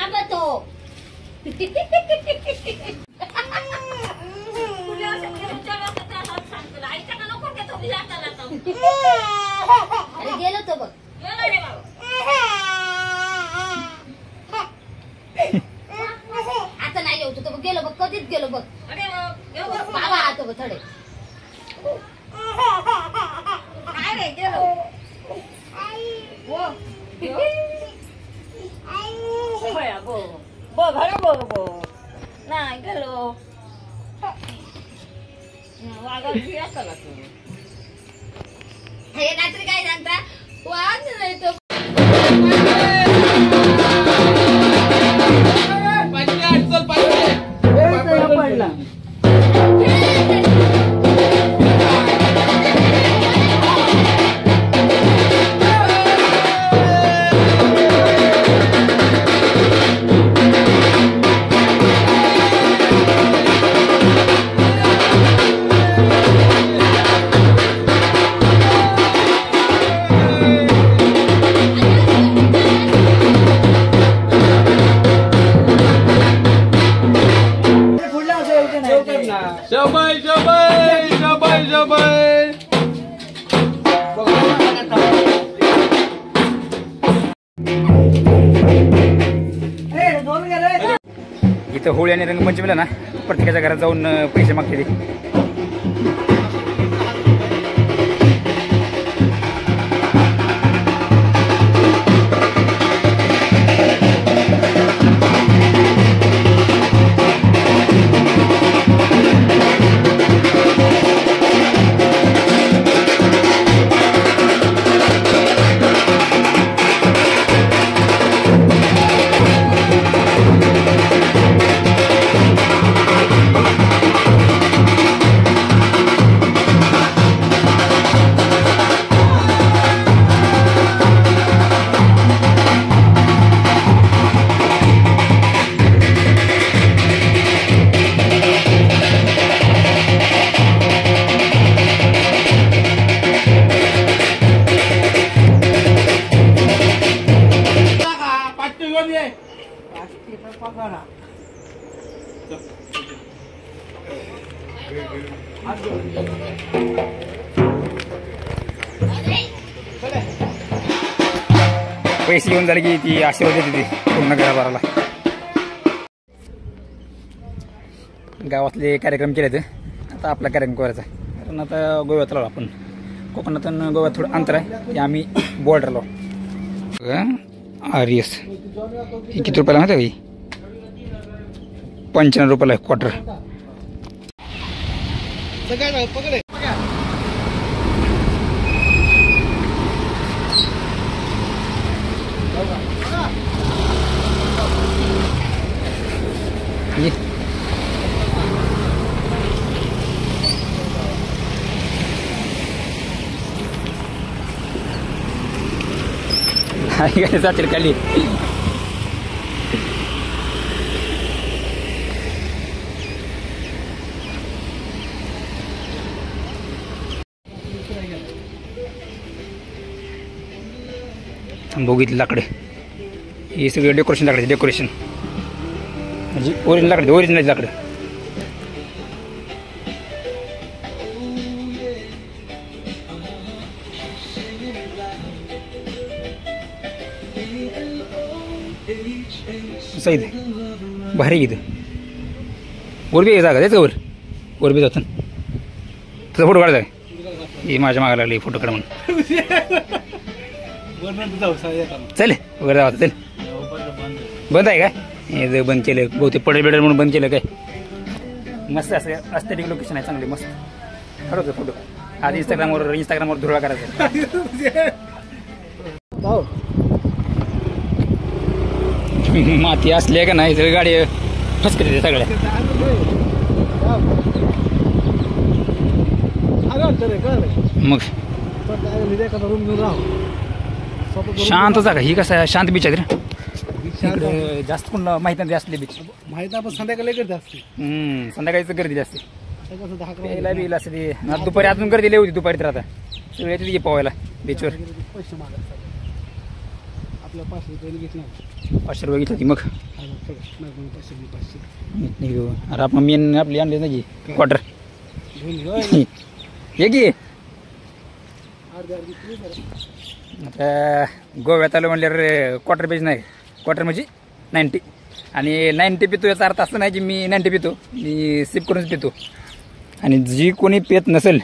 तो अरे गेलो तो बघ आता नाही येऊ तो बघ गेलो बघ कधीच गेलो बघ बाबा आतो बघ थोडे काय रे गेलो नाही गेलो हे रात्री काय सांगता वाद नाही तो पडला शाबाई शाबाई शाबाई शाबाई इथं होळी आणि रंगपंचमीला ना प्रत्येकाच्या घरात जाऊन पैसे मागते ते पैसे घेऊन झाले की ती आशीर्वाद देते पूर्ण घराभराला गावातले कार्यक्रम केले ते आता आपला कार्यक्रम करायचा कारण आता गोव्यात आलो आपण कोकणातून गोव्यात थोडं अंतर आहे ते आम्ही बॉर्डरला RS ही किती रुपयाला माहिती आहे 95 रुपयाला आहे क्वार्टर खाली बघितलं लाकडे हे सगळे डेकोरेशन लाकडे डेकोरेशन म्हणजे ओरिजिनल लाकडे ओरिजिनल लाकडे सही भारी इथं गोरबी जागा जायचं वर गोरबी जातं तुझा फोटो काढायचा ही माझ्या मागा लागली फोटो काढ म्हणून चल वगैरे जावं चल बंद आहे काय हे बंद केलं बहुतेक पडेल बेडेल म्हणून बंद केलं काय मस्त असं अस्थेटिक लोकेशन आहे चांगली मस्त काढतो फोटो आज इंस्टाग्रामवर धुळा करायचा माती असली का नाही तर गाडी फसकते सगळ्या मग शांत जागा ही कसं आहे शांत बीच आहे रे इकडे जास्त कोण माहित नाही असले बीच माहित आपण संध्याकाळी गर्दी असते संध्याकाळीच गर्दी जास्त यायला बिल असते दुपारी अजून गर्दी लई होती दुपारी तर आता सगळे येते पोहायला बीचवर पैसे मागायचे आपल्या 500 रुपये घेतले 500 रुपये घेतली मग अरे आपण मेन आपली आणली नाही क्वार्टर ये की आता गोव्यात आलं म्हणल्यावर क्वार्टर पेज नाही क्वार्टर म्हणजे 90 आणि 90 पितो याचा अर्थ असं नाही की मी 90 पितो मी सिप करूनच पितो आणि जी कोणी पेत नसेल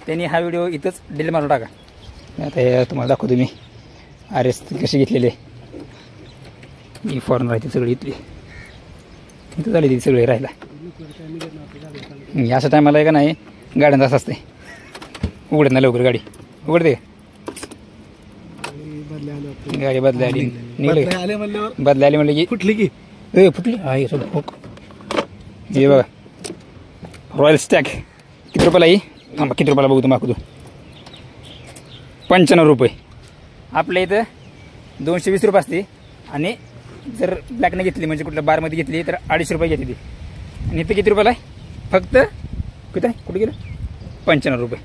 त्यांनी हा व्हिडिओ इथंच डिलीट मारून टाका. आता हे तुम्हाला दाखवतो मी RS कशी घेतलेली आहे. ही फॉरेन राहते सगळी इथली इथं झाली ती सगळे राहायला. अशा टायमाला आहे का नाही गाड्यांचा असं असते उघडत नाही लवकर गाडी उघडते गाडी बदला आली निघले बदला आली म्हणले की फुटली की फुटली हा हे सगळं फुक हे बघा रॉयल स्टॅक किती रुपयाला ही थांबा किती रुपयाला बघू तुम्हाला दाखवतो 95 रुपये. आपल्या इथं 220 रुपये असते आणि जर ब्लॅकने घेतली म्हणजे कुठल्या बारमध्ये घेतली तर 250 रुपये घेते ती आणि इथं किती रुपयाला आहे फक्त किती आहे कुठे गेलं 95 रुपये.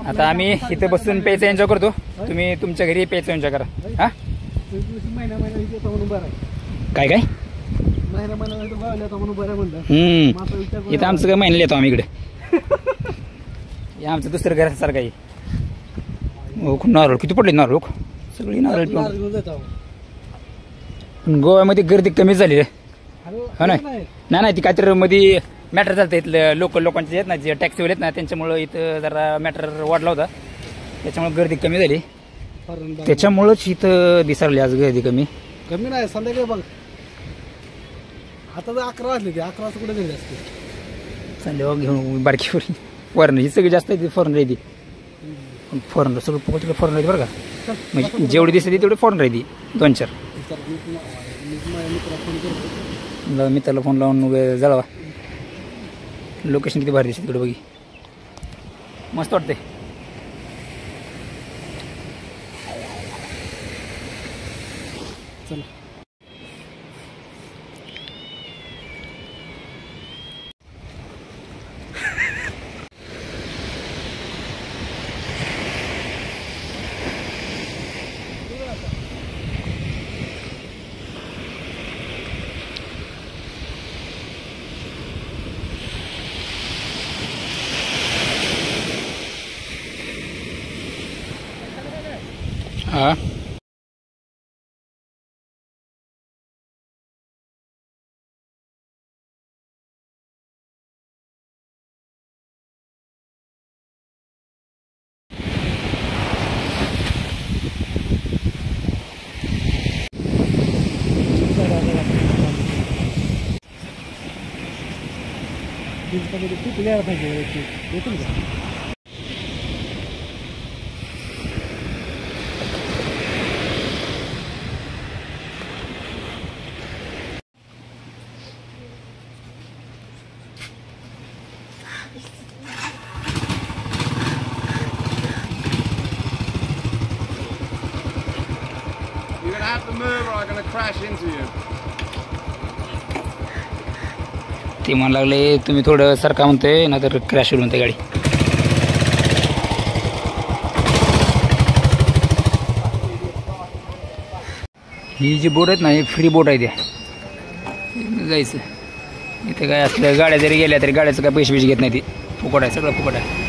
आता आम्ही इथं बसून प्यायचं एन्जॉय करतो तुम्ही तुमच्या घरी प्यायचं एन्जॉय करा. हा काय काय इथं आमचं काय महिन्याला येतो आम्ही इकडे हे आमचं दुसरं घर सारखं आहे. नारळ किती पडले नारळ सगळी नारळ पण गोव्यामध्ये गर्दी कमी झाली हो नाही ती काहीतरी मध्ये मॅटर झालं इथलं लोकांचे आहेत ना जे टॅक्सीवाले आहेत ना त्यांच्यामुळं इथं जरा मॅटर वाढला होता त्याच्यामुळे गर्दी कमी झाली त्याच्यामुळंच इथं दिसारली आज गर्दी कमी नाही संध्याकाळी बघ आता 11 वाजले ते 11 वाजता कुठे गर्दी असते संध्याकाळ घेऊन बारकीवर फॉरेनर ही सगळी जास्त आहे फॉरेनर आहे ती फॉरेनर सगळं तिकडे फॉरेनर आहे बरं का म्हणजे जेवढी दिसते तेवढी फॉरेनर आहे ती 2-4 मित्राला फोन लावून जळवा लोकेशन किती भारी दिसते तिकडे बघी मस्त वाटते. चला हा प्लेअर पाहिजे येतील का ते म्हणा लागले तुम्ही थोडं सारखा म्हणतोय ना तर क्रॅश होईल म्हणते गाडी. ही जी बोट आहेत ना ही फ्री बोट आहे त्या जायचं इथे काय असलं गाड्या जरी गेल्या तरी गाड्याचं काय पैसे घेत नाही ती फुकट आहे सगळं फुकट आहे.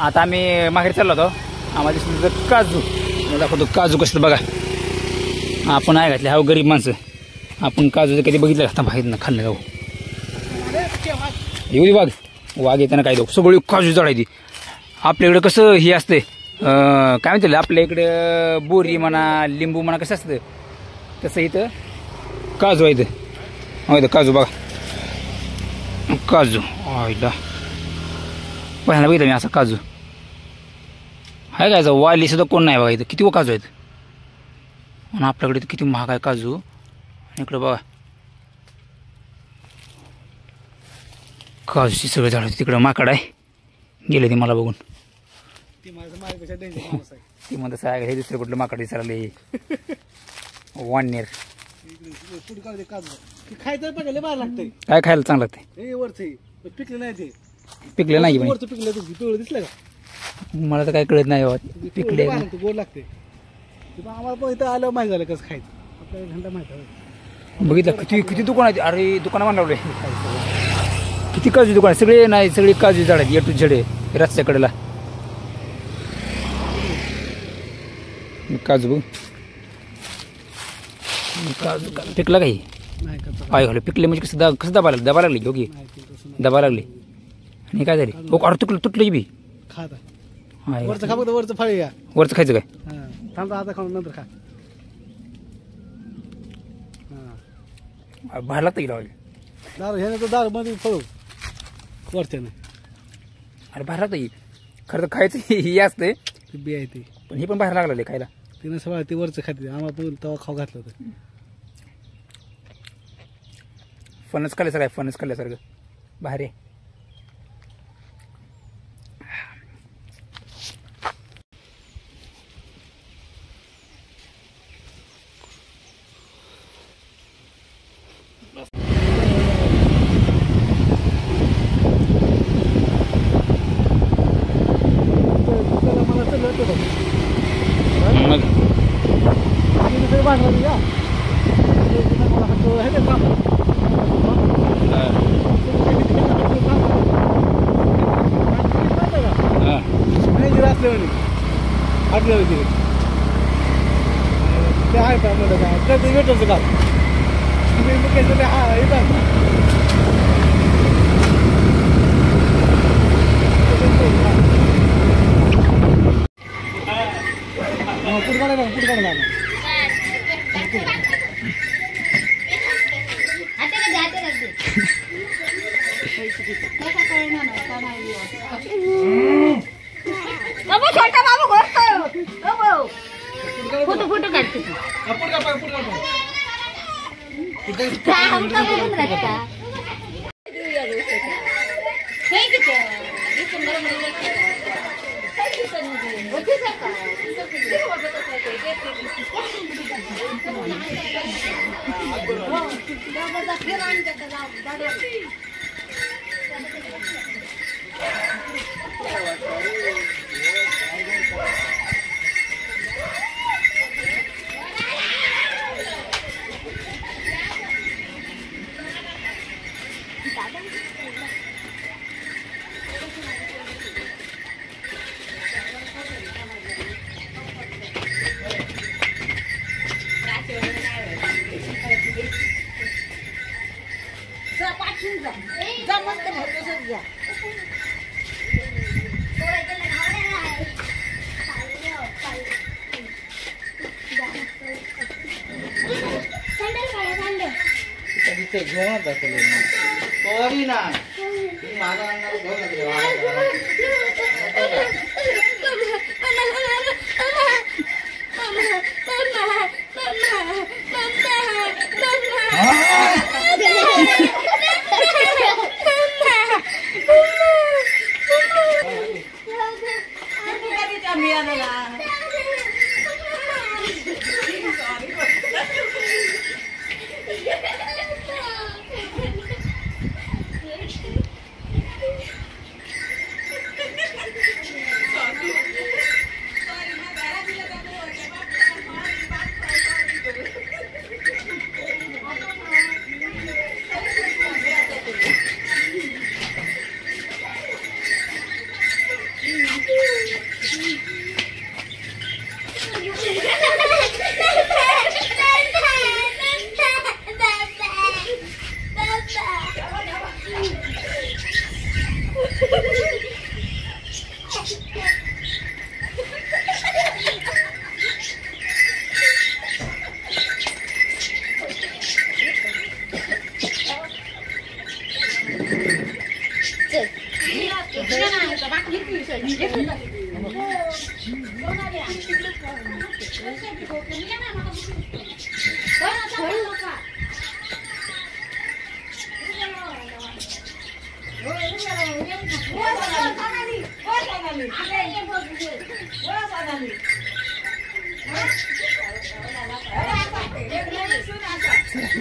आता आम्ही माहेर चाललो होतो आम्हाला दिसलं काजू दाखवतो काजू कसं बघा आपण आहे घातले हा गरीब माणसं आपण काजू कधी बघितलं का बाहेर ना खाल्लं जाऊ येऊ दे वाघ येताना काय देऊ सगळी काजू जळायची. आपल्याकडे कसं हे असते काय म्हणते आपल्या इकडे बोरी म्हणा लिंबू म्हणा कसं असतं तसं इथं काजू आहे इथं काजू बघा काजू आईला पहिल्यांदा बघितलं मी असा काजू आहे काय वाली सुद्धा कोण नाही बघा इथं किती काजू आहेत आणि आपल्याकडे किती महाग आहे काजू आणि इकडं बघा काजूची सगळं झाड होती तिकडं माकड आहे गेले ते मला बघून ती माझ्यापेक्षा डेंजर माणूस आहे. ती म्हणत हे दुसरं कुठलं माकड विचारले वानेर पुढे काढते काजू ते खायचं पाहिजे बाहेर लागतंय. काय खायला चांगलं लागते हे वरचं पिकले नाही ते पिकले नाही म्हणे. वरचं पिकलं तुझी पिवळं दिसलं का मला तर काय कळत नाही बाबा पिकले बाहेर लागतं, गोड लागते. आम्हाला पण इथं आलं माहिती झालं कसं खायचं आपल्याला घंटा माहिती आहे. बघितलं किती किती दुकान आहेत अरे दुकानं मांडवले किती काजू दुकान सगळे नाही सगळे काजू झाड आहेत टू झडे रस्त्याकडेला काजू बघ काजू पिकला काही नाही का पाय घालू पिकले म्हणजे कसं कसं दबा लागली योगी दबा लागली आणि काय झाली हो अरे तुटलं बी खाता हाय. वरचं खा फक्त वरचं फळ या वरचं खायचं काय हां थांबा आता खाऊन नंतर खा हां बाहेर लागतं की लावायला दारू ह्यानं तर दारू मध्ये फळ वरच्यानं अरे बाहेर लागतं की खरं तर खायचं हे असते ती बी आहे ती पण हे पण बाहेर लागले खायला तिनं सगळं ते वरचं खाते आम्हाला पण तवा खाऊ घातलं होतं. फणस खाल्ल्यासारखं आहे फणस खाल्ल्यासारखं बाहेर आहे मला सगळं होतं बघ. मग आणि दुसरं भांडवल या मला हात हे ते काम नाही जरा असल्यावर आटल्यावर गेले ते आहे का म्हणलं काय कधी भेटायचं का ते हा येतात पुढे काढायला फोटो फोटो काढते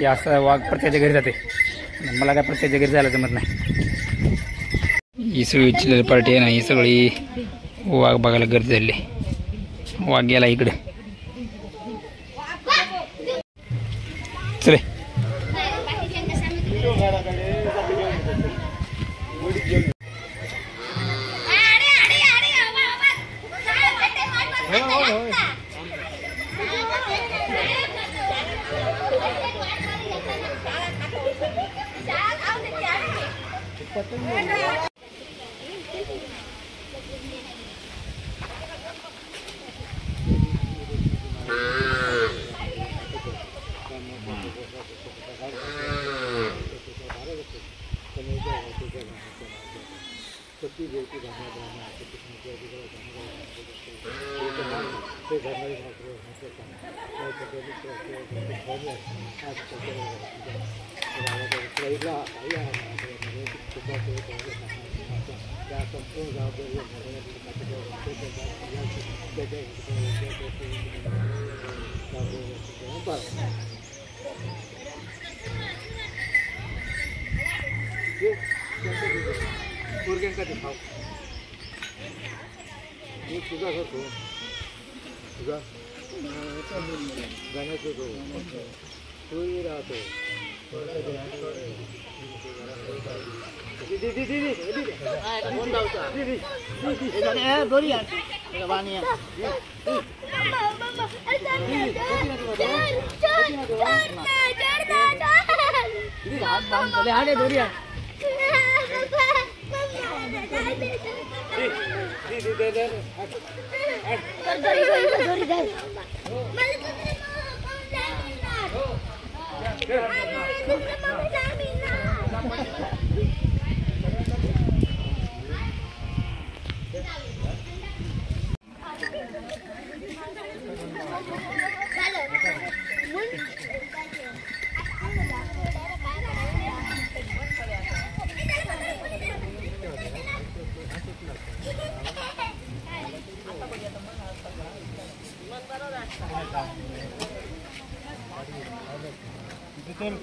या असं वाघ प्रत्येकाच्या घरी जाते. मला काय प्रत्येकाच्या घरी जायला जमत नाही. ही सगळी चिल्लर पार्टी आहे ना, ही सगळी वाघ बघायला गर्दी झाली. वाघ गेला इकडे. चले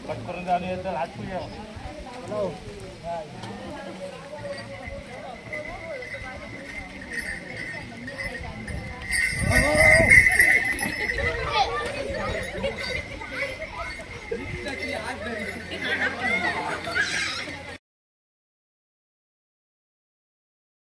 कट करून जाऊन हात